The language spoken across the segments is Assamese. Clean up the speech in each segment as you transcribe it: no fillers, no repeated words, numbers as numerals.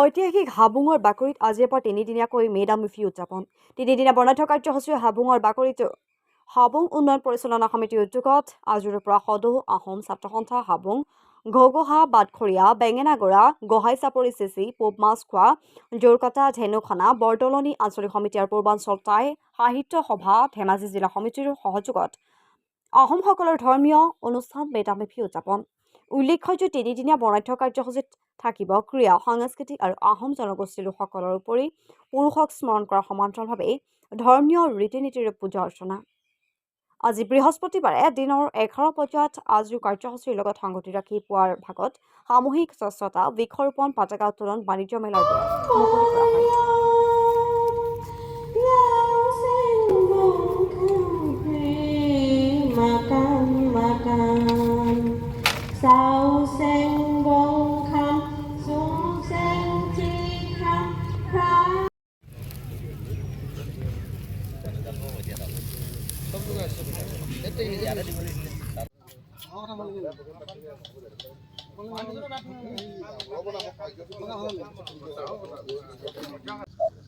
ঐতিহাসিক হাবুঙৰ বাকৰিত আজিৰ পৰা তিনিদিনীয়াকৈ মেডাম-মে-ফি উদযাপন। তিনিদিনীয়া বৰ্ণাঢ্য কাৰ্যসূচী হাবুঙৰ বাকৰিত হাবুং উন্নয়ন পৰিচালনা সমিতিৰ উদ্যোগত আজিৰ পৰা সদৌ আহোম ছাত্ৰ সন্থা হাবুং, ঘৌঘহা, বাটখৰীয়া, বেঙেনাগড়া, গোহাঁইচাপৰি চিচি, পূব মাছখোৱা, জোৰকটা, ধেনুখানা, বৰদলনি আঞ্চলিক সমিতি আৰু পূৰ্বাঞ্চল টাই সাহিত্য সভা ধেমাজি জিলা সমিতিৰ সহযোগত আহোমসকলৰ ধৰ্মীয় অনুষ্ঠান মেডাম-মে-ফি উদযাপন। উল্লেখ্য যে তিনিদিনীয়া বৰ্ণাঢ্য কাৰ্যসূচীত থাকিব ক্ৰীড়া, সাংস্কৃতিক আৰু আহোম জনগোষ্ঠীৰ লোকসকলৰ উপৰি পুৰুষক স্মৰণ কৰাৰ সমান্তৰালভাৱে ধৰ্মীয় ৰীতি-নীতিৰে পূজা অৰ্চনা। আজি বৃহস্পতিবাৰে দিনৰ 11 বজাত আজিৰ কাৰ্যসূচীৰ লগত সংগতি ৰাখি পুৱাৰ ভাগত সামূহিক স্বচ্ছতা, বৃক্ষৰোপণ, পতাকা উত্তোলন, বাণিজ্য মেলাৰ দ্বাৰা মুকলি কৰা হয়।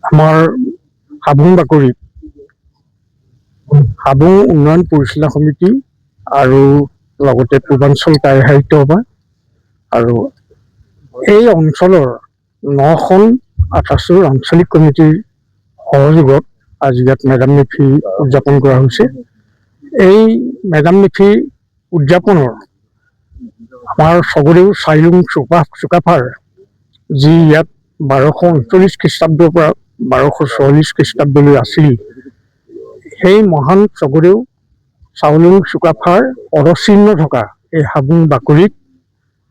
আমাৰ হাবুং বাকৰিত হাবুং উন্নয়ন পৰিচালনা সমিতি আৰু লগতে পূৰ্বাঞ্চল টাই সাহিত্য সভা আৰু এই অঞ্চলৰ 9খন 28 আঞ্চলিক কমিটিৰ সহযোগত আজি ইয়াত মেডাম-মে-ফি উদযাপন কৰা হৈছে। এই মেডাম-মে-ফি উদযাপনৰ আমাৰ স্বৰ্গদেউ চাওলুং চুকাফাৰ যি ইয়াত 1239 খ্ৰীষ্টাব্দৰ পৰা 1244 খ্ৰীষ্টাব্দলৈ আছিল, সেই মহান স্বৰ্গদেউ চাওলুং চুকাফাৰ পদচিহ্ন থকা এই হাবুং বাকৰিত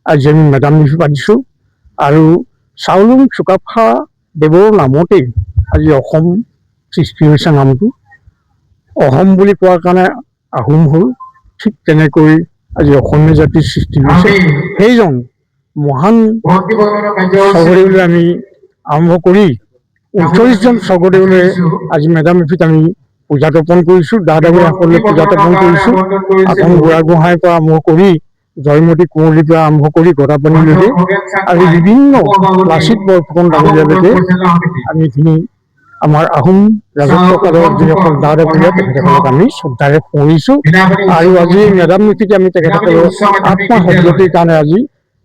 আজি আমি মেডাম-মে-ফি পাতিছোঁ। আৰু চাওলুং চুকাফা দেৱৰ নামতেই আজি অসম সৃষ্টি হৈছে। নামটো অসম বুলি কোৱাৰ কাৰণে আহোম হ'ল, ঠিক তেনেকৈ আজি অসমীয়া জাতিৰ সৃষ্টি হৈছে। সেইজন মহান স্বৰ্গদেউলৈ আমি আৰম্ভ কৰি 39জন স্বৰ্গদেউলৈ আজি মেডাম-মে-ফিত আমি পূজা তৰ্পণ কৰিছোঁ। দাদাসকলে পূজা তৰ্পণ কৰিছোঁ। আহোম বুঢ়াগোহাঁইৰ পৰা আৰম্ভ কৰি জয়মতী কুঁৱলীৰ পৰা আৰম্ভ কৰি গদাপাণিলৈকে আৰু বিভিন্ন লাচিত বৰফুকন ডাঙৰীয়ালৈকে আমি এইখিনি আমাৰ আহোম ৰাজত্বকালৰ যিসকল দাদাবৰীয়া তেখেতসকলক আমি শ্ৰদ্ধাৰে সোঁৱৰিছোঁ। আৰু আজি মেডাম-মে-ফিত আমি তেখেতসকলৰ আত্মা সদ্গতিৰ কাৰণে আজি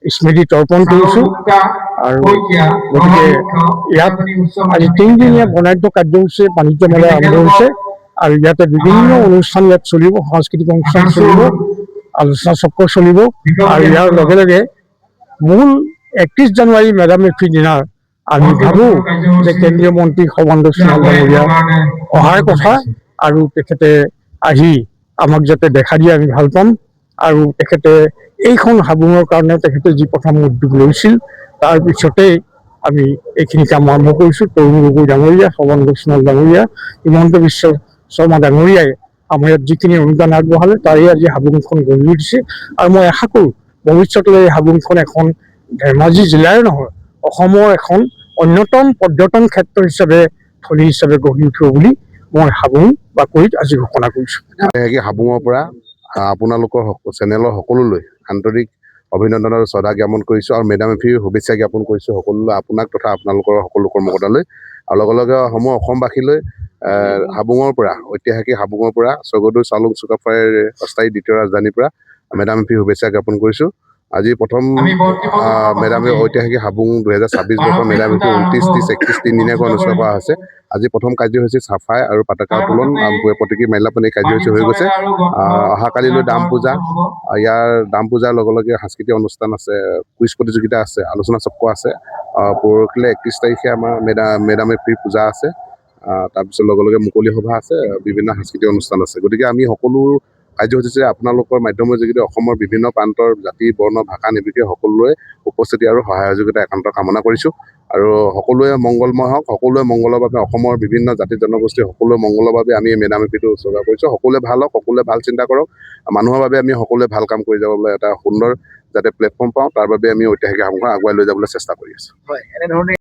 স্মৃতি তৰ্পণ কৰিছোঁ। আৰু গতিকে ইয়াত আজি তিনিদিনীয়া বৰ্ণাঢ্য কাৰ্যসূচী বাণিজ্য মেলা আৰম্ভ হৈছে আৰু ইয়াতে বিভিন্ন অনুষ্ঠান ইয়াত চলিব, সাংস্কৃতিক অনুষ্ঠান চলিব, আলোচনা চক্ৰ চলিব। আৰু ইয়াৰ লগে লগে মূল 31 জানুৱাৰী মেডাম-মে-ফিৰ দিনা আমি ভাবোঁ যে কেন্দ্ৰীয় মন্ত্ৰী সৰ্বানন্দ সোণোৱাল ডাঙৰীয়া অহাৰ কথা আৰু তেখেতে আহি আমাক যাতে দেখা দিয়ে আমি ভাল পাম। আৰু তেখেতে এইখন হাবুঙৰ কাৰণে তেখেতে যি প্ৰথম উদ্যোগ লৈছিল, তাৰ পিছতেই আমি এইখিনি কাম আৰম্ভ কৰিছোঁ। তৰুণ গগৈ ডাঙৰীয়া, সৰ্বানন্দ সোণোৱাল ডাঙৰীয়া, হিমন্ত বিশ্ব শৰ্মা ডাঙৰীয়াই আমাৰ ইয়াত যিখিনি অনুদান আগবঢ়ালে তাৰে আজি হাবুংখন গঢ়ি উঠিছে। আৰু মই আশা কৰোঁ ভৱিষ্যতলৈ এই হাবুংখন এখন ধেমাজি জিলাৰ নহয়, অসমৰ এখন অন্যতম পৰ্যটন ক্ষেত্ৰ হিচাপে থলী হিচাপে গঢ়ি উঠিব বুলি মই হাবুং বাকৰিত আজি ঘোষণা কৰিছোঁ। হাবুঙৰ পৰা আপোনালোকৰ চেনেলৰ সকলোলৈ আন্তৰিক অভিনন্দন আৰু শ্ৰদ্ধা জ্ঞাপন কৰিছোঁ আৰু মেডাম-মে-ফিৰ শুভেচ্ছা জ্ঞাপন কৰিছোঁ সকলোলৈ, আপোনাক তথা আপোনালোকৰ সকলো কৰ্মকৰ্তালৈ আৰু লগে লগে অসমবাসীলৈ হাবুঙৰ পৰা ঐতিহাসিক হাবুঙৰ পৰা স্বৰ্গদেউ চাওলুং চুকাফাৰ অস্থায়ী দ্বিতীয় ৰাজধানীৰ পৰা মেডাম-মে-ফিৰ শুভেচ্ছা জ্ঞাপন কৰিছোঁ। আজি প্ৰথম ঐতিহাসিক হাবুং 2026 বৰ্ষৰ মেডাম-মে-ফি 29, 30, 31 তিনিদিনীয়াকৈ অনুষ্ঠিত কৰা হৈছে। আজি প্ৰথম কাৰ্যসূচী চাফাই আৰু পতাকা উত্তোলন, প্ৰতীকী মাল্যাৰ্পণ এই কাৰ্যসূচী হৈ গৈছে। অহাকালিলৈ দাম পূজা, ইয়াৰ দাম পূজাৰ লগে লগে সাংস্কৃতিক অনুষ্ঠান আছে, কুইজ প্ৰতিযোগিতা আছে, আলোচনা চক্ৰ আছে। পৰহিলৈ 31 তাৰিখে আমাৰ মেডাম-মে-ফিৰ পূজা আছে। তাৰপিছত লগে লগে মুকলি সভা আছে, বিভিন্ন সাংস্কৃতিক অনুষ্ঠান আছে। গতিকে আমি সকলো কাৰ্যসূচীৰে আপোনালোকৰ মাধ্যমৰ যোগেদি অসমৰ বিভিন্ন প্ৰান্তৰ জাতি, বৰ্ণ, ভাষা নিৰ্বিশেষে সকলোৱে উপস্থিতি আৰু সহায় সহযোগিতা একান্ত কামনা কৰিছোঁ। আৰু সকলোৱে মংগলময় হওক, সকলোৱে মংগলৰ বাবে অসমৰ বিভিন্ন জাতি জনগোষ্ঠী সকলোৱে মংগলৰ বাবে আমি মেডাম-মে-ফিটো উৎসৰ্গা কৰিছোঁ। সকলোৱে ভাল হওক, সকলোৱে ভাল চিন্তা কৰক, মানুহৰ বাবে আমি সকলোৱে ভাল কাম কৰি যাবলৈ এটা সুন্দৰ যাতে প্লেটফৰ্ম পাওঁ, তাৰ বাবে আমি ঐতিহাসিক হাবুঙখন আগুৱাই লৈ যাবলৈ চেষ্টা কৰি আছোঁ।